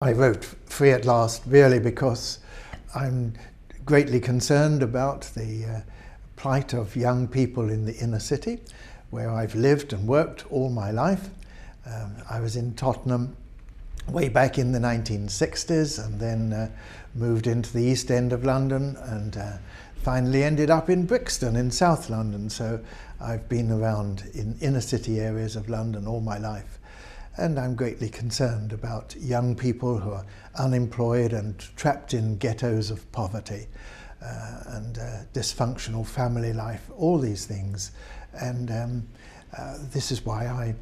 I wrote Free at Last really because I'm greatly concerned about the plight of young people in the inner city, where I've lived and worked all my life. I was in Tottenham way back in the 1960s, and then moved into the East End of London, and finally ended up in Brixton in South London. So I've been around in inner city areas of London all my life. And I'm greatly concerned about young people who are unemployed and trapped in ghettos of poverty and dysfunctional family life, all these things. And this is why I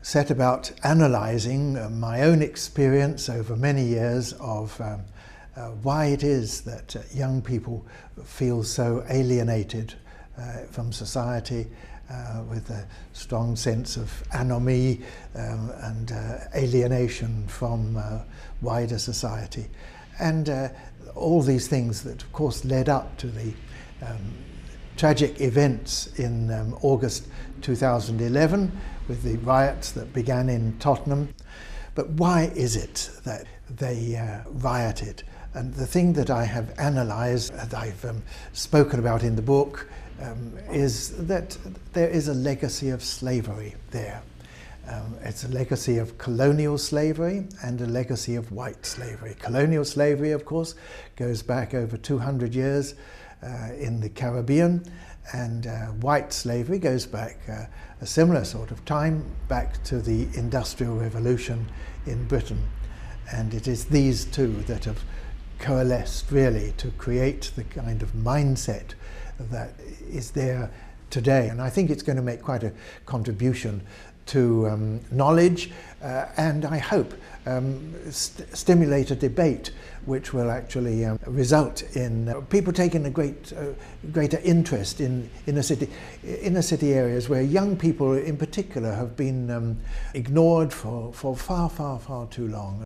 set about analysing my own experience over many years of why it is that young people feel so alienated from society, with a strong sense of anomie and alienation from wider society. And all these things that of course led up to the tragic events in August 2011 with the riots that began in Tottenham. But why is it that they rioted? And the thing that I have analysed, and I've spoken about in the book, is that there is a legacy of slavery there. It's a legacy of colonial slavery and a legacy of white slavery. Colonial slavery, of course, goes back over 200 years in the Caribbean, and white slavery goes back a similar sort of time, back to the Industrial Revolution in Britain. And it is these two that have coalesced really to create the kind of mindset that is there today. And I think it's going to make quite a contribution to knowledge and I hope stimulate a debate which will actually result in people taking a greater interest in inner city areas where young people in particular have been ignored for far too long.